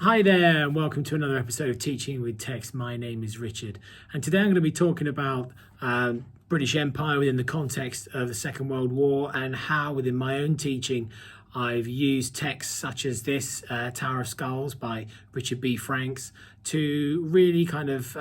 Hi there, and welcome to another episode of Teaching with Text. My name is Richard, and today I'm going to be talking about British Empire within the context of the Second World War, and how within my own teaching I've used texts such as this, Tower of Skulls by Richard B. Franks, to really kind of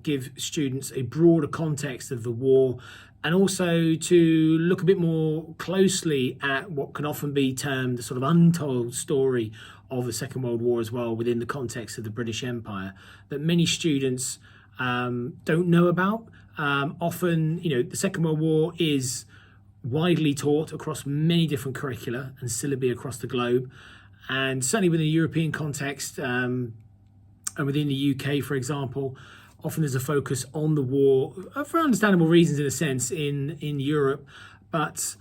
give students a broader context of the war, and also to look a bit more closely at what can often be termed the sort of untold story of the Second World War as well, within the context of the British Empire, that many students don't know about. Often, the Second World War is widely taught across many different curricula and syllabi across the globe, and certainly within the European context and within the UK, for example, often there's a focus on the war for understandable reasons, in a sense, in Europe, but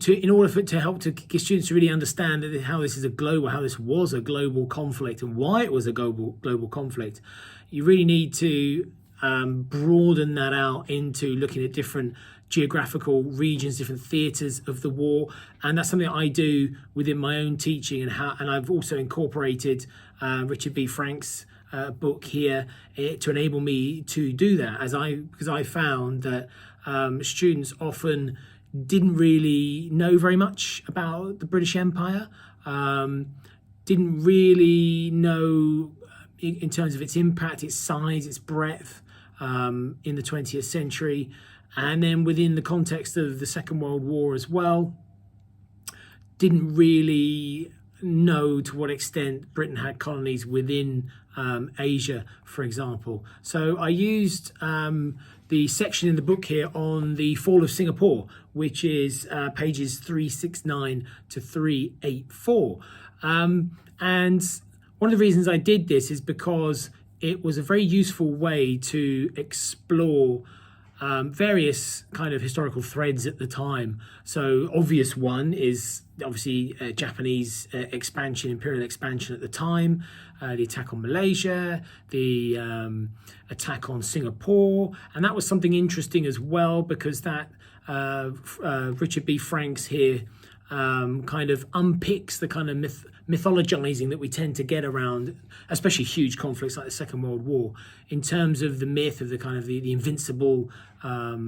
in order for it to help to get students to really understand how this was a global conflict and why it was a global conflict, you really need to broaden that out into looking at different geographical regions, different theatres of the war. And that's something that I do within my own teaching, and I've also incorporated Richard B. Franks' book here to enable me to do that, because I found that students often didn't really know very much about the British Empire, didn't really know in terms of its impact, its size, its breadth in the 20th century, and then within the context of the Second World War as well, didn't really know to what extent Britain had colonies within Asia, for example. So I used the section in the book here on the fall of Singapore, which is pages 369 to 384. And one of the reasons I did this is because it was a very useful way to explore various kind of historical threads at the time. So obvious one is obviously Japanese imperial expansion at the time, the attack on Malaysia, the attack on Singapore, and that was something interesting as well, because that Richard B. Franks here kind of unpicks the kind of mythologizing that we tend to get around, especially huge conflicts like the Second World War, in terms of the myth of the kind of the invincible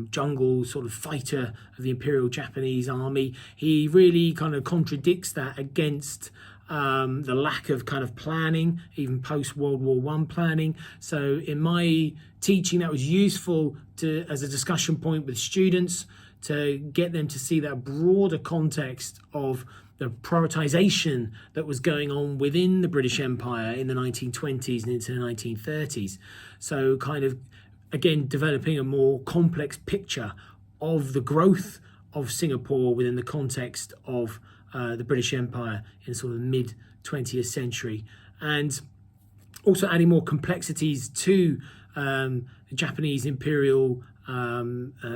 jungle sort of fighter of the Imperial Japanese Army. He really kind of contradicts that against the lack of kind of planning, even post-World War I planning. So in my teaching, that was useful as a discussion point with students, to get them to see that broader context of the prioritization that was going on within the British Empire in the 1920s and into the 1930s. So kind of, again, developing a more complex picture of the growth of Singapore within the context of the British Empire in sort of the mid-20th century. And also adding more complexities to the Japanese imperial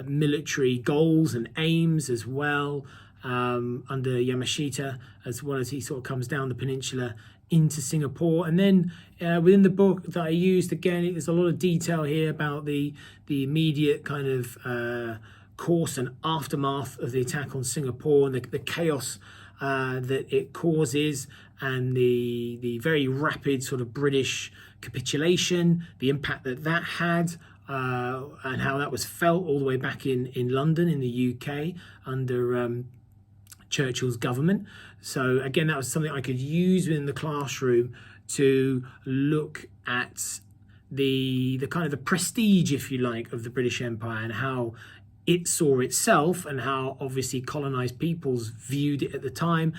military goals and aims as well, under Yamashita, as well as he sort of comes down the peninsula into Singapore. And then within the book that I used, again, there's a lot of detail here about the immediate kind of course and aftermath of the attack on Singapore, and the chaos that it causes, and the very rapid sort of British capitulation, the impact that had, and how that was felt all the way back in London in the UK under Churchill's government. So again, that was something I could use within the classroom to look at the kind of the prestige, if you like, of the British Empire, and how it saw itself, and how obviously colonized peoples viewed it at the time,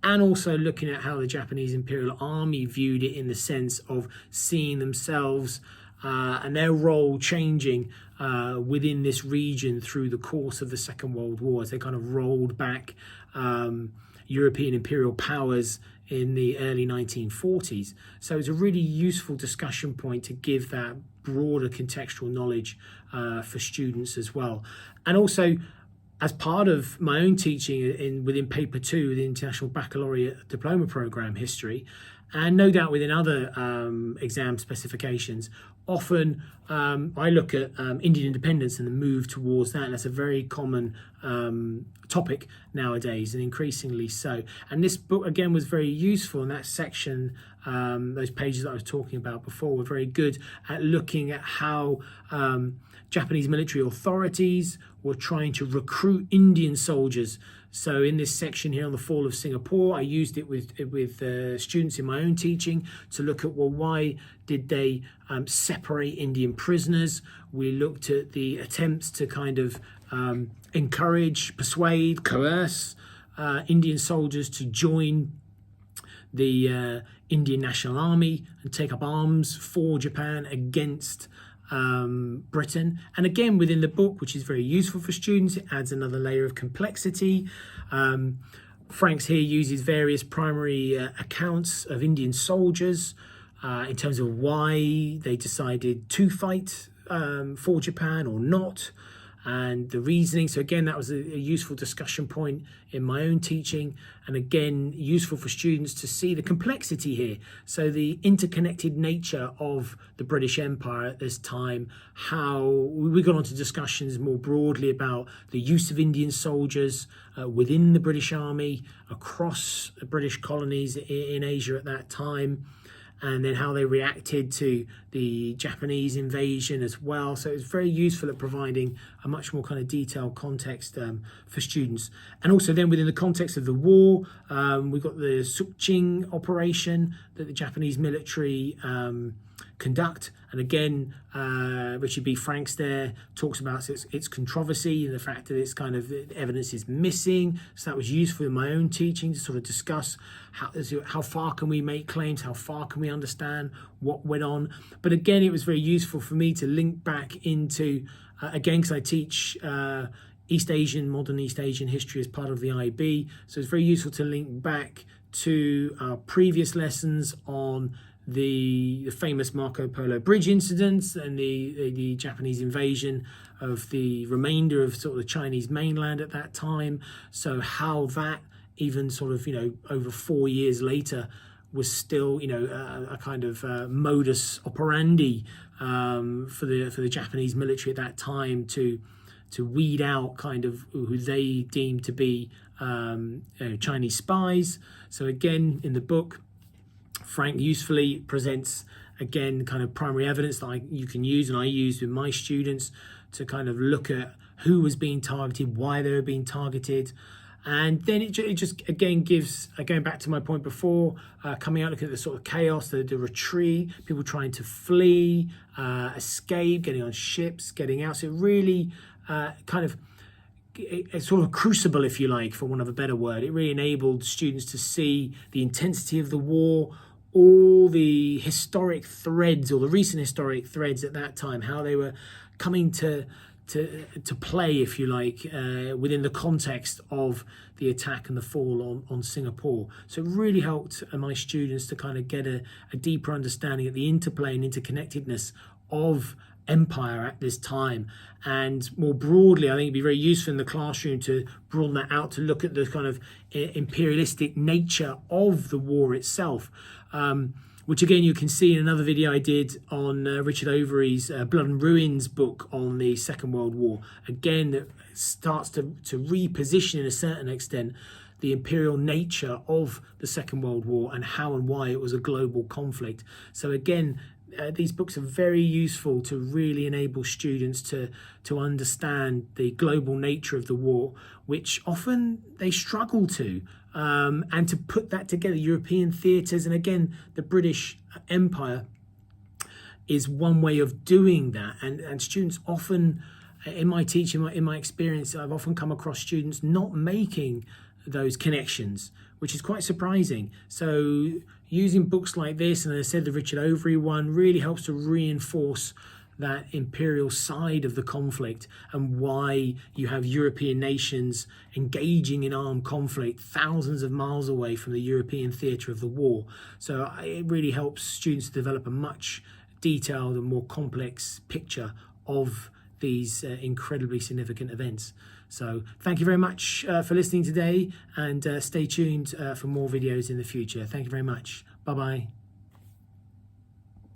and also looking at how the Japanese Imperial Army viewed it, in the sense of seeing themselves and their role changing within this region through the course of the Second World War, as they kind of rolled back European imperial powers in the early 1940s. So it's a really useful discussion point to give that broader contextual knowledge for students as well. And also, as part of my own teaching within paper 2, the International Baccalaureate Diploma Programme History, and no doubt within other exam specifications. Often I look at Indian independence and the move towards that, and that's a very common topic nowadays, and increasingly so. And this book again was very useful in that section. Those pages that I was talking about before were very good at looking at how Japanese military authorities were trying to recruit Indian soldiers. So in this section here on the fall of Singapore, I used it with students in my own teaching to look at, well, why did they separate Indian prisoners? We looked at the attempts to kind of encourage, persuade, coerce Indian soldiers to join the Indian National Army and take up arms for Japan against Britain. And again, within the book, which is very useful for students, it adds another layer of complexity. Franks here uses various primary accounts of Indian soldiers in terms of why they decided to fight for Japan or not, and the reasoning. So again, that was a useful discussion point in my own teaching, and again, useful for students to see the complexity here. So the interconnected nature of the British Empire at this time, how we got on to discussions more broadly about the use of Indian soldiers within the British Army, across the British colonies in Asia at that time, and then how they reacted to the Japanese invasion as well. So it's very useful at providing a much more kind of detailed context for students. And also then within the context of the war, we've got the Sukching operation that the Japanese military conduct. And again, Richard B. Franks there talks about its controversy and the fact that it's kind of evidence is missing. So that was useful in my own teaching to sort of discuss how far can we make claims, how far can we understand what went on. But again, it was very useful for me to link back into, again, because I teach modern East Asian history as part of the IB. So it's very useful to link back to our previous lessons on the famous Marco Polo Bridge incidents and the Japanese invasion of the remainder of sort of the Chinese mainland at that time. So how that even sort of, over 4 years later was still, a kind of modus operandi for the Japanese military at that time to weed out kind of who they deemed to be Chinese spies. So again, in the book, Frank usefully presents, again, kind of primary evidence that you can use, and I use with my students to kind of look at who was being targeted, why they were being targeted. And then it just, again, gives, going back to my point before, coming out, looking at the sort of chaos, the retreat, people trying to flee, escape, getting on ships, getting out. So it really kind of, a sort of crucible, if you like, for want of a better word. It really enabled students to see the intensity of the war, all the historic threads, or the recent historic threads at that time, how they were coming to play, if you like, within the context of the attack and the fall on Singapore. So it really helped my students to kind of get a deeper understanding of the interplay and interconnectedness of empire at this time. And more broadly, I think it'd be very useful in the classroom to broaden that out, to look at the kind of imperialistic nature of the war itself, which again you can see in another video I did on Richard Overy's Blood and Ruins book on the Second World War. Again, that starts to reposition in a certain extent the imperial nature of the Second World War and how and why it was a global conflict. So again, these books are very useful to really enable students to understand the global nature of the war, which often they struggle to, and to put that together. European theatres, and again, the British Empire is one way of doing that. And students often, in my teaching, in my experience, I've often come across students not making those connections, which is quite surprising. So using books like this, and as I said, the Richard Overy one, really helps to reinforce that imperial side of the conflict and why you have European nations engaging in armed conflict thousands of miles away from the European theatre of the war. So it really helps students develop a much detailed and more complex picture of these incredibly significant events. So thank you very much for listening today, and stay tuned for more videos in the future. Thank you very much. Bye. Bye bye.